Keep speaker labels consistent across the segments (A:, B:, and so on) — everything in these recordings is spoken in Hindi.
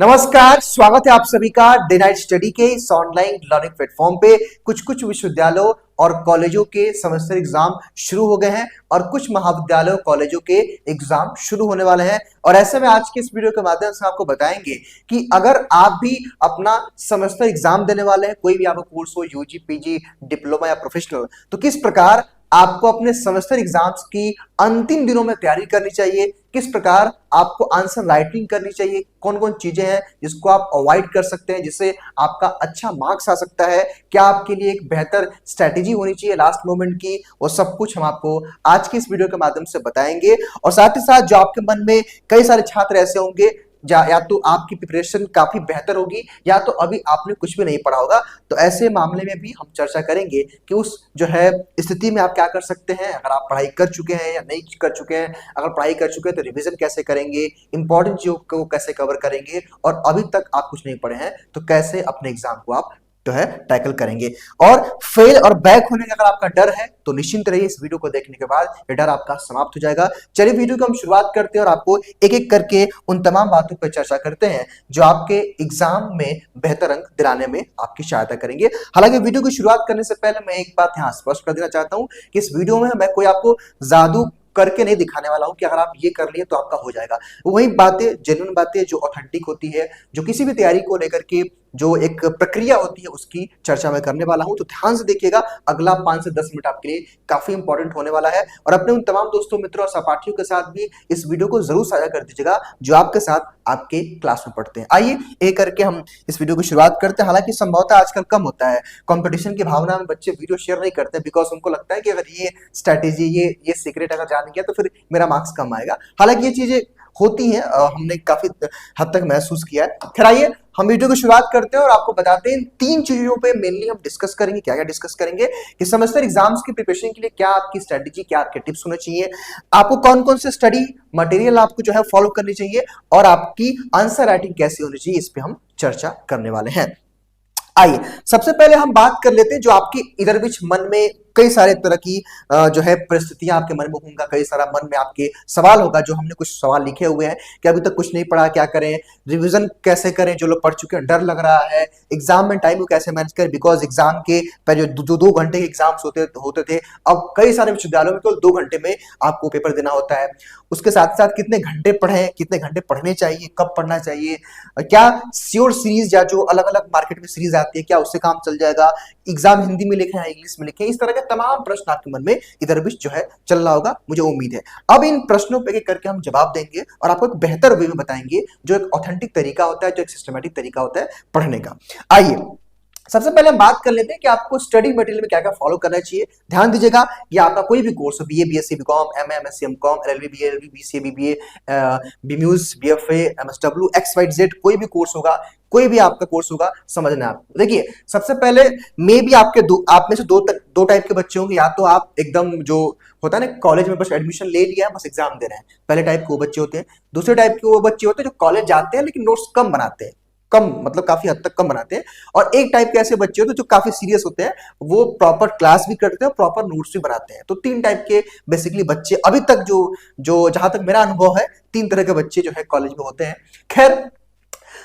A: नमस्कार, स्वागत है आप सभी का डे नाइट स्टडी के इस ऑनलाइन लर्निंग प्लेटफॉर्म पे। कुछ विश्वविद्यालयों और कॉलेजों के सेमेस्टर एग्जाम शुरू हो गए हैं और कुछ महाविद्यालयों कॉलेजों के एग्जाम शुरू होने वाले हैं। और ऐसे में आज के इस वीडियो के माध्यम से आपको बताएंगे कि अगर आप भी अपना सेमेस्टर एग्जाम देने वाले हैं, कोई भी आपका कोर्स हो, यूजी, पीजी, डिप्लोमा या प्रोफेशनल, तो किस प्रकार आपको अपने सेमेस्टर एग्जाम्स की अंतिम दिनों में तैयारी करनी चाहिए, किस प्रकार आपको आंसर राइटिंग करनी चाहिए, कौन कौन चीजें हैं जिसको आप अवॉइड कर सकते हैं जिससे आपका अच्छा मार्क्स आ सकता है, क्या आपके लिए एक बेहतर स्ट्रेटेजी होनी चाहिए लास्ट मोमेंट की, वो सब कुछ हम आपको आज की इस वीडियो के माध्यम से बताएंगे। और साथ ही साथ जो आपके मन में कई सारे छात्र ऐसे होंगे या तो आपकी प्रिपरेशन काफी बेहतर होगी या तो अभी आपने कुछ भी नहीं पढ़ा होगा, तो ऐसे मामले में भी हम चर्चा करेंगे कि उस जो है स्थिति में आप क्या कर सकते हैं। अगर आप पढ़ाई कर चुके हैं या नहीं कर चुके हैं, अगर पढ़ाई कर चुके हैं तो रिवीजन कैसे करेंगे, इंपॉर्टेंट चीजों को कैसे कवर करेंगे, और अभी तक आप कुछ नहीं पढ़े हैं तो कैसे अपने एग्जाम को आप जो है टैकल करेंगे। और फेल और बैक होने का अगर आपका डर है तो निश्चिंत रहिए, इस वीडियो को देखने के बाद ये डर आपका समाप्त हो जाएगा। चलिए वीडियो को हम शुरुआत करते हैं और आपको एक एक करके उन तमाम बातों पर चर्चा करते हैं जो आपके एग्जाम में बेहतर अंक दिलाने में आपकी सहायता करेंगे। हालांकि वीडियो की शुरुआत करने से पहले मैं एक बात यहाँ स्पष्ट कर देना चाहता हूँ कि इस वीडियो में मैं कोई आपको जादू करके नहीं दिखाने वाला हूं कि अगर आप ये कर लिए तो आपका हो जाएगा। वही बातें, जेन्युइन बातें जो ऑथेंटिक होती है, जो किसी भी तैयारी को लेकर के जो एक प्रक्रिया होती है उसकी चर्चा मैं करने वाला हूं। तो ध्यान से देखिएगा, अगला 5 से 10 मिनट आपके लिए काफी इंपॉर्टेंट होने वाला है। और अपने उन तमाम दोस्तों, मित्रों और सहपाठियों के साथ भी इस वीडियो को जरूर साझा कर दीजिएगा जो आपके साथ आपके क्लास में पढ़ते हैं। आइए एक करके हम इस वीडियो की शुरुआत करते हैं। हालांकि संभवतः आजकल कम होता है, कंपटीशन की भावना में बच्चे वीडियो शेयर नहीं करते बिकॉज उनको लगता है कि अगर ये स्ट्रैटेजी, ये सीक्रेट अगर जान गया तो फिर मेरा मार्क्स कम आएगा। हालांकि ये चीजें होती हैं, हमने काफी हद तक महसूस किया है। खैर आइए हम वीडियो की शुरुआत करते हैं और आपको बताते हैं तीन चीजों पे मेनली हम डिस्कस करेंगे। क्या क्या डिस्कस करेंगे कि सेमेस्टर एग्जाम्स की प्रिपरेशन के लिए क्या आपकी स्ट्रेटेजी, क्या आपके टिप्स होने चाहिए, आपको कौन कौन से स्टडी मटेरियल आपको जो है फॉलो करनी चाहिए, और आपकी आंसर राइटिंग कैसी होनी चाहिए, इस पे हम चर्चा करने वाले हैं। आइए सबसे पहले हम बात कर लेते हैं जो आपकी इधर बीच मन में कई सारे तरह की जो है परिस्थितियां आपके मन में होंगे, कई सारा मन में आपके सवाल होगा। जो हमने कुछ सवाल लिखे हुए हैं कि अभी तक कुछ नहीं पढ़ा, क्या करें, रिवीजन कैसे करें, जो लोग पढ़ चुके हैं डर लग रहा है, एग्जाम में टाइम को कैसे मैनेज करें बिकॉज एग्जाम के पहले जो 2 घंटे के एग्जाम्स होते थे, अब कई सारे विश्वविद्यालयों में केवल 2 घंटे में आपको पेपर देना होता है। उसके साथ साथ कितने घंटे पढ़ें, कितने घंटे पढ़ने चाहिए, कब पढ़ना चाहिए, क्या श्योर सीरीज या जो अलग अलग मार्केट में सीरीज आती है क्या उससे काम चल जाएगा, एग्जाम हिंदी में लिखे हैं इंग्लिश में लिखे, इस तरह के तमाम प्रश्न आपके मन में इधर भी जो है चल रहा होगा, मुझे उम्मीद है। अब इन प्रश्नों पे करके हम जवाब देंगे और आपको एक बेहतर वे में बताएंगे जो एक ऑथेंटिक तरीका होता है, जो एक सिस्टमैटिक तरीका होता है पढ़ने का। आइए सबसे पहले हम बात कर लेते हैं कि आपको स्टडी मटेरियल में क्या क्या फॉलो करना चाहिए। ध्यान दीजिएगा, ये आपका कोई भी कोर्स हो, BA, BSc, BCom, MA, MSc, MCom, LLB, BLB, BCA, BBA, BMus, BFA, MSW, XYZ, कोई भी कोर्स होगा, कोई भी आपका कोर्स होगा, समझना है आपको। देखिए सबसे पहले मे भी आप में से दो टाइप के बच्चे होंगे। या तो आप एकदम जो होता है ना कॉलेज में बस एडमिशन ले लिया है, बस एग्जाम दे रहे हैं, पहले टाइप के वो बच्चे होते हैं। दूसरे टाइप के वो बच्चे होते हैं जो कॉलेज जाते हैं लेकिन नोट्स कम बनाते हैं, कम मतलब काफी हद तक कम बनाते हैं। और एक टाइप के ऐसे बच्चे होते हैं जो काफी सीरियस होते हैं, वो प्रॉपर क्लास भी करते हैं, प्रॉपर नोट्स भी बनाते हैं। तो 3 टाइप के बेसिकली बच्चे अभी तक जो जहां तक मेरा अनुभव है, 3 तरह के बच्चे जो है कॉलेज में होते हैं। खैर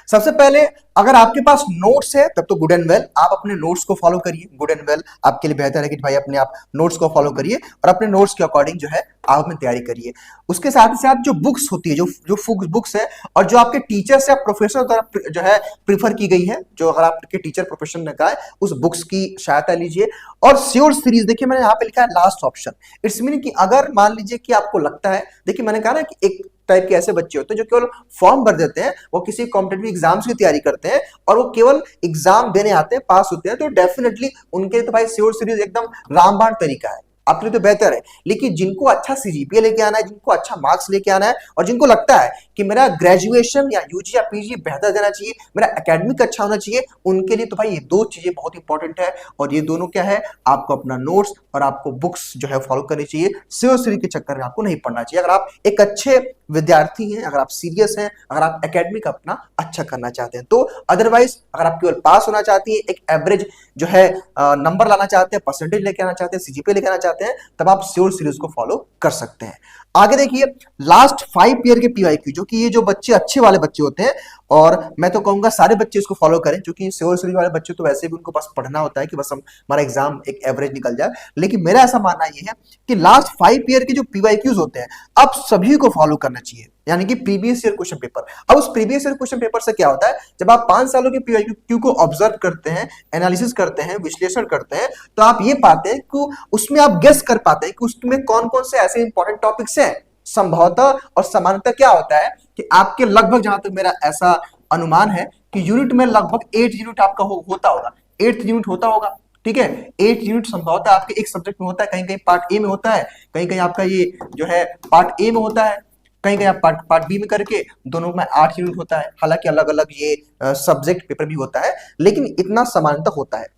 A: सबसे पहले अगर आपके पास नोट्स है तब तो गुड एंड वेल, आप अपने नोट्स को फॉलो करिए, गुड एंड वेल, आपके लिए बेहतर है कि भाई अपने आप नोट्स को फॉलो करिए और अपने नोट्स के अकॉर्डिंग जो है आप अपनी तैयारी करिए। उसके साथ ही साथ जो बुक्स होती है, जो बुक्स है और जो आपके टीचर्स या प्रोफेसर द्वारा जो है प्रीफर की गई है, जो अगर आपके टीचर प्रोफेशन ने कहा है, उस बुक्स की सहायता लीजिए। और श्योर सीरीज, देखिए मैंने यहाँ पे लिखा है लास्ट ऑप्शन, इट्स मीनिंग कि अगर मान लीजिए कि आपको लगता है, देखिए मैंने कहा ना कि एक टाइप के ऐसे बच्चे होते हैं जो केवल फॉर्म भर देते हैं, वो किसी कॉम्पिटिटिव एग्जाम्स की तैयारी करते हैं और वो केवल एग्जाम देने आते हैं, पास होते हैं, तो डेफिनेटली उनके लिए तो भाई श्योर सीरीज एकदम रामबाण तरीका है, आपके लिए तो बेहतर है। लेकिन जिनको अच्छा सीजीपीए लेके आना है, जिनको अच्छा मार्क्स लेके आना है और जिनको लगता है कि मेरा ग्रेजुएशन या यूजी या पीजी बेहतर देना चाहिए, मेरा एकेडमिक अच्छा होना चाहिए, उनके लिए तो भाई ये 2 चीजें बहुत इंपॉर्टेंट है। और ये दोनों क्या है, आपको अपना नोट्स और आपको बुक्स जो है फॉलो करनी चाहिए। श्योर सीरीज के चक्कर में आपको नहीं पढ़ना चाहिए। अगर आप एक अच्छे विद्यार्थी हैं, अगर आप सीरियस हैं, अगर आप एकेडमिक अपना अच्छा करना चाहते हैं तो, अदरवाइज अगर आप केवल पास होना चाहती हैं, एक एवरेज जो है नंबर लाना चाहते हैं, परसेंटेज लेके आना चाहते हैं, सीजीपीए लेके आना चाहते जाते हैं तब आप श्योर सीरीज को फॉलो कर सकते हैं। आगे देखिए लास्ट 5 ईयर के पीवाईक्यू, जो कि ये जो बच्चे अच्छे वाले बच्चे होते हैं, और मैं तो कहूंगा सारे बच्चे इसको फॉलो करें, क्योंकि श्योर सीरीज वाले बच्चे तो वैसे भी उनको बस पढ़ना होता है कि बस हमारा एग्जाम एक एवरेज निकल जाए। लेकिन मेरा ऐसा मानना ये है कि लास्ट 5 ईयर के जो पीवाईक्यूज होते हैं अब सभी को फॉलो करना चाहिए, यानी कि प्रीवियस ईयर क्वेश्चन पेपर। अब उस प्रीवियस ईयर क्वेश्चन पेपर से क्या होता है, जब आप 5 सालों के पीवाईक्यू को ऑब्जर्व करते हैं, एनालिसिस करते हैं, विश्लेषण करते हैं, तो आप ये पाते हैं कि उसमें आप गेस कर पाते हैं कि उसमें कौन कौन से ऐसे इंपॉर्टेंट टॉपिक्स हैं। संभवतः और सामान्यतः क्या होता है कि आपके लगभग, जहां तक मेरा ऐसा अनुमान है कि यूनिट में लगभग 8 यूनिट आपका होता होगा, 8 यूनिट होता होगा, ठीक है। 8 यूनिट संभवतः आपके एक सब्जेक्ट में होता है, कहीं कहीं पार्ट ए में होता है, कहीं कहीं आपका ये जो है पार्ट ए में होता है, कहीं कहीं आप पार्ट बी में करके दोनों में 8 यूनिट होता है। हालांकि अलग अलग ये सब्जेक्ट पेपर भी होता है, लेकिन इतना समानता होता है।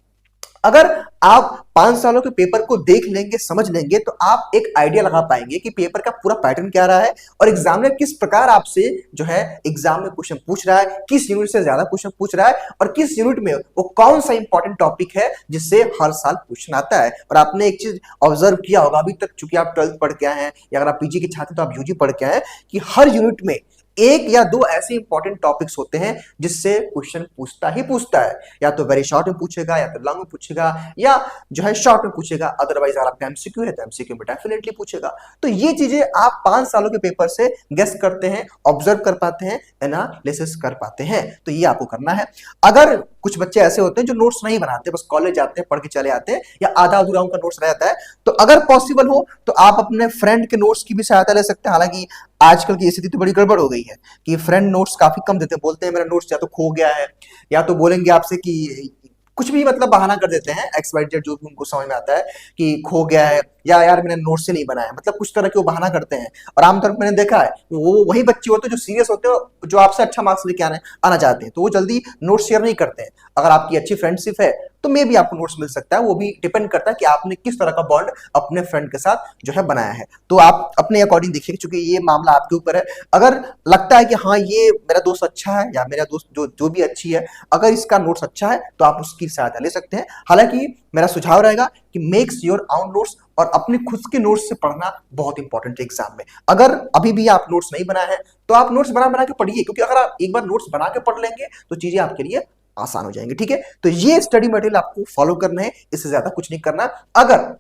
A: अगर आप 5 सालों के पेपर को देख लेंगे, समझ लेंगे, तो आप एक आइडिया लगा पाएंगे कि पेपर का पूरा पैटर्न क्या रहा है और एग्जामिनर किस प्रकार आपसे जो है एग्जाम में क्वेश्चन पूछ रहा है, किस यूनिट से ज्यादा क्वेश्चन पूछ रहा है और किस यूनिट में वो कौन सा इंपॉर्टेंट टॉपिक है जिससे हर साल क्वेश्चन आता है। और आपने एक चीज ऑब्जर्व किया होगा अभी तक, चूंकि आप 12th पढ़ के आए हैं या अगर आप पीजी के छात्र तो आप यूजी पढ़ के आए हैं, कि हर यूनिट में एक या दो ऐसे इंपॉर्टेंट टॉपिक्स होते हैं जिससे क्वेश्चन पूछता ही पूछता है। या तो वेरी शॉर्ट में पूछेगा, या तो लॉन्ग में पूछेगा, या जो है शॉर्ट में पूछेगा। अदरवाइज अगर आपका एमसीक्यू है तो एमसीक्यू में डेफिनेटली पूछेगा। तो ये चीजें आप 5 सालों के पेपर से गेस करते हैं, ऑब्जर्व कर पाते हैं, एनालिसिस कर पाते हैं। तो ये आपको करना है। अगर कुछ बच्चे ऐसे होते हैं जो नोट्स नहीं बनाते, बस कॉलेज जाते हैं, पढ़ के चले आते हैं, या आधा अधूरा उनका नोट्स रहता है, तो अगर पॉसिबल हो तो आप अपने फ्रेंड के नोट्स की भी सहायता ले सकते हैं। हालांकि आजकल की स्थिति तो बड़ी गड़बड़ हो गई है कि फ्रेंड नोट्स काफी कम देते हैं, बोलते हैं मेरा नोट्स या तो खो गया है, या तो बोलेंगे आपसे कि कुछ भी मतलब बहाना कर देते हैं, एक्स वाई जेड जो भी उनको समझ में आता है कि खो गया है, या यार मैंने नोट से नहीं बनाया, मतलब कुछ तरह के वो बहाना करते हैं। और आमतौर पर मैंने देखा है वो वही बच्चे होते हैं जो सीरियस होते हैं, जो आपसे अच्छा मार्क्स लेके आना चाहते हैं, तो वो जल्दी नोट शेयर नहीं करते हैं। अगर आपकी अच्छी फ्रेंडशिप है तो मे भी आपको नोट्स मिल सकता है, वो भी डिपेंड करता है कि आपने किस तरह का बॉन्ड अपने फ्रेंड के साथ जो है बनाया है। तो आप अपने अकॉर्डिंग देखिए, क्योंकि ये मामला आपके ऊपर है। अगर लगता है कि हाँ ये मेरा दोस्त अच्छा है, या मेरा दोस्त जो भी अच्छी है, अगर इसका नोट्स अच्छा है तो आप उसकी सहायता ले सकते हैं। हालांकि मेरा सुझाव रहेगा कि मेक्स योर आउन नोट्स, और अपने खुद के नोट्स से पढ़ना बहुत इंपॉर्टेंट है एग्जाम में। अगर अभी भी आप नोट्स नहीं बनाए हैं तो आप नोट्स बना के पढ़िए, क्योंकि अगर आप एक बार नोट्स बना के पढ़ लेंगे तो चीजें आपके लिए आसान हो जाएंगे। ठीक है, तो ये स्टडी मटेरियल आपको फॉलो करना है, इससे ज्यादा कुछ नहीं करना। अगर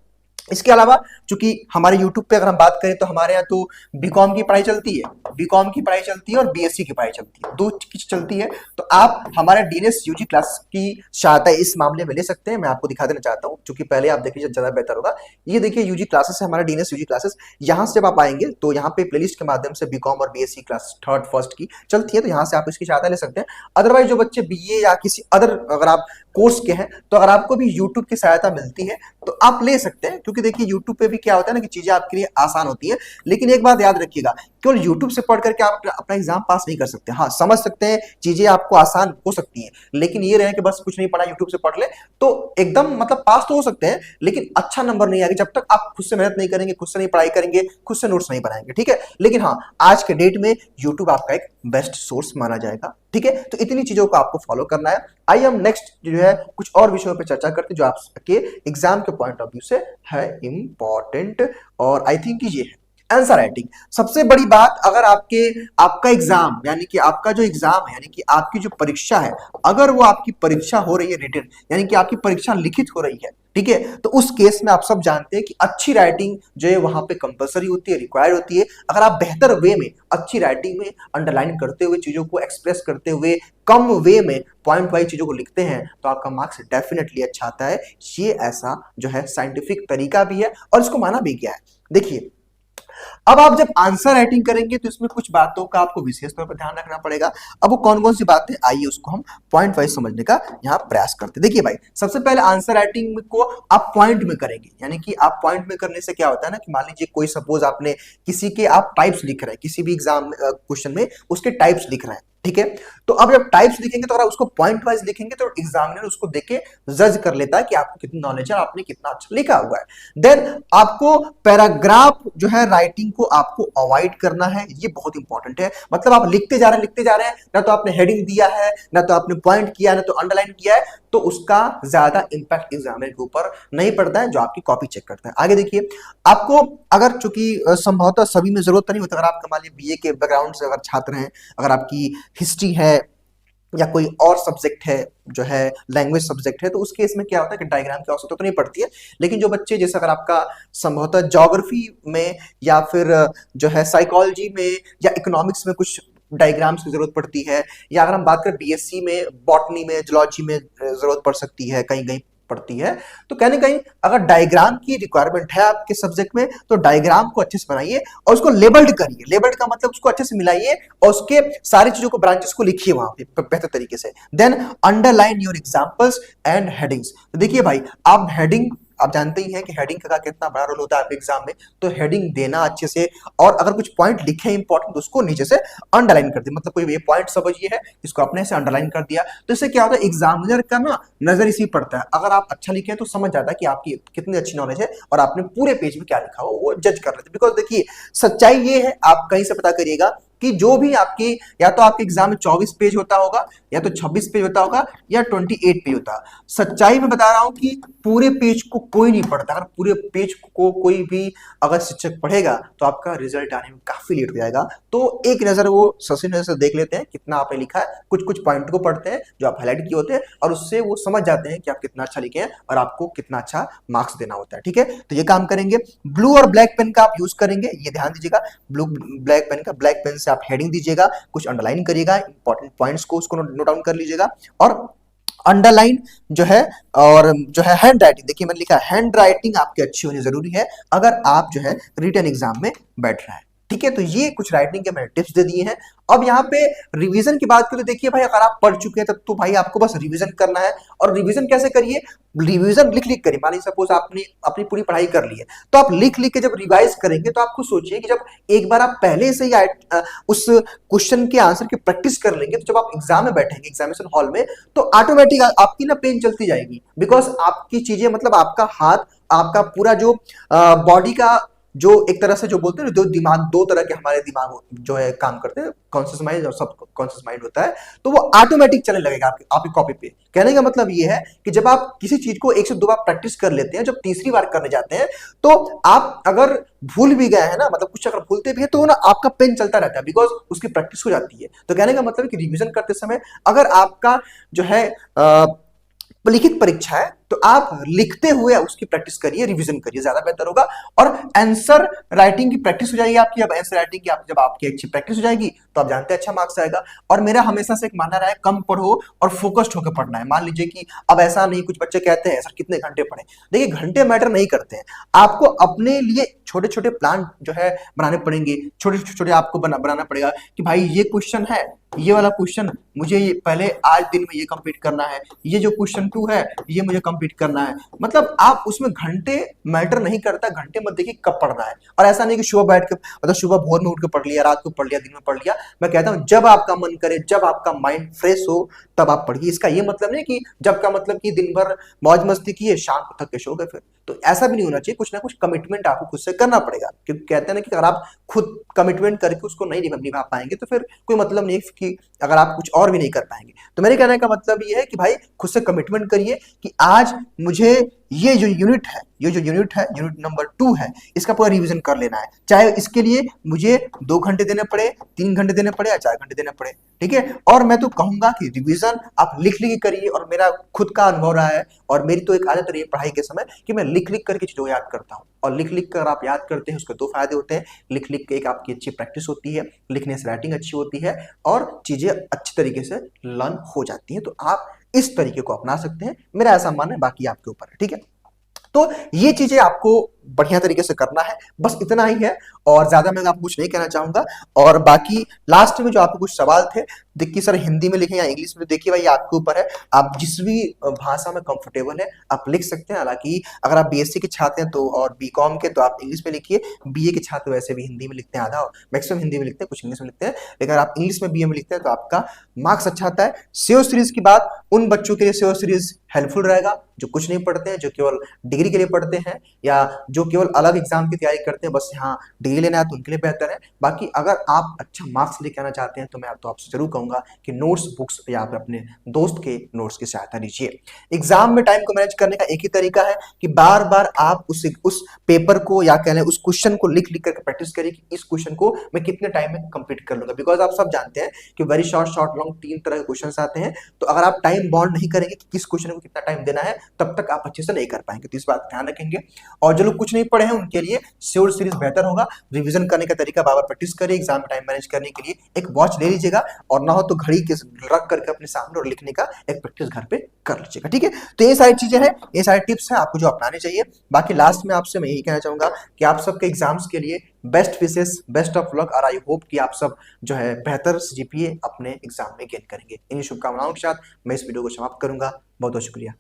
A: इसके अलावा चूंकि हमारे YouTube पे अगर हम बात करें तो हमारे यहाँ तो बीकॉम की पढ़ाई चलती है, बीकॉम की पढ़ाई चलती है और बीएससी की पढ़ाई चलती है, दो चीज चलती है। तो आप हमारे डीएनएस यूजी क्लास की सहायता इस मामले में ले सकते हैं। मैं आपको दिखा देना चाहता हूँ, क्योंकि पहले आप देख लीजिए ज्यादा बेहतर होगा। ये देखिए यूजी क्लासेस है हमारा, डीएनएस यूजी क्लासेस। यहाँ से जब आप आएंगे तो यहाँ पे प्लेलिस्ट के माध्यम से बीकॉम और बीएससी क्लास 3rd 1st की चलती है, तो यहाँ से आप इसकी सहायता ले सकते हैं। अदरवाइज जो बच्चे बीए या किसी अदर अगर आप कोर्स के हैं तो अगर आपको भी यूट्यूब की सहायता मिलती है तो आप ले सकते हैं, क्योंकि देखिए यूट्यूब पे भी क्या होता है ना कि चीजें आपके लिए आसान होती है। लेकिन एक बात याद रखिएगा, केवल यूट्यूब से पढ़ करके आप अपना एग्जाम पास नहीं कर सकते। हाँ, समझ सकते हैं, चीजें आपको आसान हो सकती हैं, लेकिन ये रहे कि बस कुछ नहीं पढ़ा यूट्यूब से पढ़ ले तो एकदम मतलब पास तो हो सकते हैं, लेकिन अच्छा नंबर नहीं आएगा जब तक आप खुद से मेहनत नहीं करेंगे, खुद से नहीं पढ़ाई करेंगे, खुद से नोट्स नहीं बनाएंगे। ठीक है, लेकिन हाँ, आज के डेट में यूट्यूब आपका एक बेस्ट सोर्स माना जाएगा। ठीक है, तो इतनी चीजों को आपको फॉलो करना है। आइए हम नेक्स्ट जो है कुछ और विषयों पे चर्चा करते हैं जो आपके एग्जाम के पॉइंट ऑफ व्यू से है इंपॉर्टेंट, और आई थिंक ये है आंसर राइटिंग। सबसे बड़ी बात, अगर आपका एग्जाम यानी कि आपका जो एग्जाम है, यानी कि आपकी जो परीक्षा है, अगर वो आपकी परीक्षा हो रही है रिटन, यानी कि आपकी परीक्षा लिखित हो रही है, ठीक है, तो उस केस में आप सब जानते हैं कि अच्छी राइटिंग जो है वहां पे कंपलसरी होती है, रिक्वायर्ड होती है। अगर आप बेहतर वे में अच्छी राइटिंग में अंडरलाइन करते हुए, चीजों को एक्सप्रेस करते हुए, कम वे में पॉइंट वाइज चीजों को लिखते हैं तो आपका मार्क्स डेफिनेटली अच्छा आता है। ये ऐसा जो है साइंटिफिक तरीका भी है और इसको माना भी गया है। देखिए, अब आप जब आंसर राइटिंग करेंगे तो इसमें कुछ बातों का आपको विशेष तौर पर ध्यान रखना पड़ेगा। अब वो कौन कौन सी बातें, आइए उसको हम पॉइंट वाइज समझने का यहाँ प्रयास करते हैं। देखिए भाई, सबसे पहले आंसर राइटिंग को आप पॉइंट में करेंगे, यानी कि आप पॉइंट में करने से क्या होता है ना कि मान लीजिए कोई सपोज आपने किसी के आप टाइप्स लिख रहे हैं, किसी भी एग्जाम क्वेश्चन में उसके टाइप्स लिख रहे हैं, ठीक है। तो अब जब टाइप्स लिखेंगे तो अगर आप उसको पॉइंट वाइज लिखेंगे तो एग्जामिनर उसको देख के जज कर लेता है कि आपको कितनी नॉलेज है, आपने कितना अच्छा लिखा हुआ है। देन आपको पैराग्राफ जो है राइटिंग को आपको अवॉइड करना है, ये बहुत इंपॉर्टेंट है। मतलब आप लिखते जा रहे हैं, ना तो आपने हेडिंग दिया है, ना तो आपने पॉइंट किया, ना तो अंडरलाइन किया है, तो उसका ज्यादा इंपैक्ट एग्जामिनर के ऊपर नहीं पड़ता है जो आपकी कॉपी चेक करता है। आगे देखिए, आपको अगर चूंकि संभवतः सभी में जरूरत नहीं होता, अगर आप मान लीजिए बीए के बैकग्राउंड से अगर छात्र हैं, अगर आपकी हिस्ट्री है या कोई और सब्जेक्ट है जो है लैंग्वेज सब्जेक्ट है, तो उस केस में क्या होता है कि डायग्राम की आवश्यकता तो नहीं पड़ती है। लेकिन जो बच्चे जैसे अगर आपका संभवतः ज्योग्राफी में या फिर जो है साइकोलॉजी में या इकोनॉमिक्स में कुछ डायग्राम्स की जरूरत पड़ती है, या अगर हम बात करें बीएससी में बॉटनी में जूलॉजी में जरूरत पड़ सकती है, कहीं कहीं पड़ती है, तो कहीं कहीं अगर डायग्राम की रिक्वायरमेंट है आपके सब्जेक्ट में तो डायग्राम को अच्छे से बनाइए और उसको लेबल्ड करिए। लेबल्ड का मतलब उसको अच्छे से मिलाइए और उसके सारी चीजों को ब्रांचेस को लिखिए वहां पे बेहतर तरीके से। Then underline your examples and headings. तो देखिए भाई, आप हेडिंग, आप जानते ही हैं कि हेडिंग का कितना बड़ा रोल होता है आपके एग्जाम में, तो हेडिंग देना अच्छे से, और अगर कुछ पॉइंट लिखे इंपॉर्टेंट तो उसको नीचे से अंडरलाइन कर दिया। मतलब कोई ये पॉइंट समझिए है, इसको अपने से अंडरलाइन कर दिया, तो इससे क्या होता है एग्जामिनर का ना नजर इसी पड़ता है। अगर आप अच्छा लिखे तो समझ जाता है कि आपकी कितनी अच्छी नॉलेज है और आपने पूरे पेज में क्या लिखा हो वो जज कर लेते। बिकॉज देखिए सच्चाई ये है, आप कहीं से पता करिएगा कि जो भी आपकी, या तो आपके एग्जाम में 24 पेज होता होगा, या तो 26 पेज होता होगा, या 28 पेज होता। सच्चाई में बता रहा हूं कि पूरे पेज को कोई नहीं पढ़ता। अगर पूरे पेज को कोई भी अगर शिक्षक पढ़ेगा तो आपका रिजल्ट आने में काफी लेट हो जाएगा। तो एक नजर वो ससी नजर से देख लेते हैं कितना आपने लिखा है, कुछ कुछ पॉइंट को पढ़ते हैं जो आप हाईलाइट किए होते हैं, और उससे वो समझ जाते हैं कि आप कितना अच्छा लिखे हैं और आपको कितना अच्छा मार्क्स देना होता है। ठीक है, तो ये काम करेंगे। ब्लू और ब्लैक पेन का आप यूज करेंगे, ये ध्यान दीजिएगा। ब्लू ब्लैक पेन का, ब्लैक पेन से आप हेडिंग दीजिएगा, कुछ अंडरलाइन करिएगा, इंपॉर्टेंट पॉइंट्स को उसको नोट डाउन कर लीजिएगा। और अंडरलाइन जो है, और जो है हैंड राइटिंग, देखिए मैंने लिखा है हैंड राइटिंग आपकी अच्छी होनी जरूरी है अगर आप जो है रिटन एग्जाम में बैठ रहे हैं। ठीक है, तो ये कुछ राइटिंग के मैंने टिप्स दे दिए हैं। अब यहाँ पे रिवीजन की बात करें तो देखिए भाई, अगर आप पढ़ चुके हैं तब तो भाई आपको बस रिवीजन करना है। और रिवीजन कैसे करिए, रिवीजन लिख लिख करिए। मान लीजिए सपोज आपने अपनी पूरी पढ़ाई कर ली है, तो आप लिख लिख के जब रिवाइज करेंगे तो आपको सोचिए कि जब एक बार आप पहले से ही उस क्वेश्चन के आंसर की प्रैक्टिस कर लेंगे, तो जब आप एग्जाम में बैठेंगे एग्जामिनेशन हॉल में, तो ऑटोमेटिक आपकी ना पेन चलती जाएगी। बिकॉज आपकी चीजें, मतलब आपका हाथ, आपका पूरा जो बॉडी का जो एक तरह से जो बोलते हैं, जो दिमाग, दो तरह के हमारे दिमाग जो है काम करते हैं, कॉन्शियस माइंड और सब कॉन्शियस माइंड होता है, तो वो ऑटोमेटिक चलने लगेगा आपकी कॉपी पे। कहने का मतलब ये है कि जब आप किसी चीज को एक से दो बार प्रैक्टिस कर लेते हैं, जब तीसरी बार करने जाते हैं तो आप अगर भूल भी गए हैं ना, मतलब कुछ अगर भूलते भी है तो ना आपका पेन चलता रहता है, बिकॉज उसकी प्रैक्टिस हो जाती है। तो कहने का मतलब है कि रिविजन करते समय अगर आपका जो है लिखित परीक्षा है तो आप लिखते हुए उसकी प्रैक्टिस करिए, रिवीजन करिए, ज्यादा बेहतर होगा। और आंसर राइटिंग की प्रैक्टिस हो जाएगी आपकी। अब आंसर राइटिंग की जब आपकी अच्छी प्रैक्टिस हो जाएगी तो आप जानते हैं अच्छा मार्क्स आएगा। और मेरा हमेशा से एक मानना रहा है, कम पढ़ो और फोकस्ड होकर पढ़ना है। मान लीजिए कि अब ऐसा नहीं, कुछ बच्चे कहते हैं सर कितने घंटे पढ़े, देखिए घंटे मैटर नहीं करते हैं। आपको अपने लिए छोटे छोटे प्लान जो है बनाने पड़ेंगे, छोटे छोटे आपको बनाना पड़ेगा कि भाई ये क्वेश्चन है, ये वाला क्वेश्चन मुझे पहले आज दिन में ये कंप्लीट करना है, ये जो क्वेश्चन 2 है ये मुझे कंप्लीट करना है। मतलब आप उसमें घंटे मैटर नहीं करता, घंटे मत देखिए कब पढ़ना है। और ऐसा नहीं कि सुबह बैठ के, मतलब सुबह भोर में उठ के पढ़ लिया, रात को पढ़ लिया, दिन में पढ़ लिया। मैं कहता हूं जब आपका मन करे, जब आपका माइंड फ्रेश हो तब आप पढ़िए। इसका ये मतलब नहीं कि जब का मतलब कि दिन भर मौज मस्ती किए, शाम को थक के सो गए फिर, तो ऐसा भी नहीं होना चाहिए। कुछ ना कुछ कमिटमेंट आपको खुद से करना पड़ेगा, क्योंकि कहते हैं ना कि अगर आप खुद कमिटमेंट करके उसको नहीं निभा पाएंगे तो फिर कोई मतलब नहीं कि अगर आप कुछ और भी नहीं कर पाएंगे। तो मेरे कहने का मतलब ये है कि भाई खुद से कमिटमेंट करिए कि आज मुझे ये जो यूनिट है, यूनिट नंबर 2 है, इसका पूरा रिवीजन कर लेना है। चाहे इसके लिए मुझे 2 घंटे देने पड़े, 3 घंटे देने पड़े या 4 घंटे देने पड़े। ठीक है, और मैं तो कहूंगा कि रिवीजन आप लिख लिख करिए। और मेरा खुद का अनुभव रहा है, और मेरी तो एक आदत रही है पढ़ाई के समय कि मैं लिख लिख करके चीजों को याद करता हूँ। और लिख लिख कर आप याद करते हैं, उसके 2 फायदे होते हैं। लिख लिख के एक आपकी अच्छी प्रैक्टिस होती है, लिखने से राइटिंग अच्छी होती है और चीजें अच्छी तरीके से लर्न हो जाती हैं। तो आप इस तरीके को अपना सकते हैं, मेरा ऐसा मानना है, बाकी आपके ऊपर है। ठीक है, तो ये चीजें आपको बढ़िया तरीके से करना है, बस इतना ही है। और ज्यादा मैं आपको कुछ नहीं कहना चाहूंगा। और बाकी लास्ट में जो आपको कुछ सवाल थे, देखिए सर हिंदी में लिखें या इंग्लिश में, देखिए भाई आपके ऊपर है, आप जिस भी भाषा में कंफर्टेबल है आप लिख सकते हैं। हालांकि अगर आप बीएससी के छात्र हैं तो और बीकॉम के तो आप इंग्लिश में लिखिए, बीए के छात्र वैसे भी हिंदी में लिखते हैं, आधा मैक्सिमम हिंदी में लिखते हैं, कुछ इंग्लिश में लिखते हैं, लेकिन अगर आप इंग्लिश में बीए में लिखते हैं तो आपका मार्क्स अच्छा आता है। सेव सीरीज की बात, उन बच्चों के लिए सेव सीरीज हेल्पफुल रहेगा जो कुछ नहीं पढ़ते हैं, जो केवल डिग्री के लिए पढ़ते हैं या जो केवल अलग एग्जाम की तैयारी करते हैं, बस यहाँ डिग्री लेना है तो उनके लिए बेहतर है। बाकी अगर आप अच्छा मार्क्स लेके आना चाहते हैं तो मैं तो आपसे जरूर कहूंगा कि नोट्स बुक्स या आप अपने दोस्त के नोट्स की सहायता लीजिए। एग्जाम में टाइम को मैनेज करने का एक ही तरीका है कि बार बार आप उस पेपर को या कह लें उस क्वेश्चन को लिख लिख करके प्रैक्टिस करिए कि इस क्वेश्चन को मैं कितने टाइम में कंप्लीट कर लूंगा। बिकॉज आप सब जानते हैं कि वेरी शॉर्ट शॉर्ट लॉन्ग तीन तरह के क्वेश्चन आते हैं, तो अगर आप टाइम बाउंड नहीं करेंगे कि किस क्वेश्चन को कितना टाइम देना है तब तक आप अच्छे से नहीं कर पाएंगे, तो इस बात का ध्यान रखेंगे। और जो लोग कुछ नहीं पढ़े हैं उनके लिए श्योर सीरीज बेहतर होगा। रिवीजन करने का तरीका बार बार प्रैक्टिस करिए, एग्जाम में टाइम मैनेज करने के लिए एक वॉच ले लीजिएगा, और ना हो तो घड़ी के रख करके अपने सामने और लिखने का एक प्रैक्टिस घर पे कर लीजिएगा, ठीक है। तो ये सारी चीजें हैं, ये सारे टिप्स हैं आपको जो अपनाने चाहिए। बाकी लास्ट में आपसे मैं यही कहना चाहूंगा कि आप सबके एग्जाम्स के लिए best wishes, best of luck, और आई होप कि आप सब जो है बेहतर जीपीए अपने एग्जाम में गेन करेंगे। इन शुभकामनाओं के साथ मैं इस वीडियो को समाप्त करूंगा। बहुत बहुत शुक्रिया।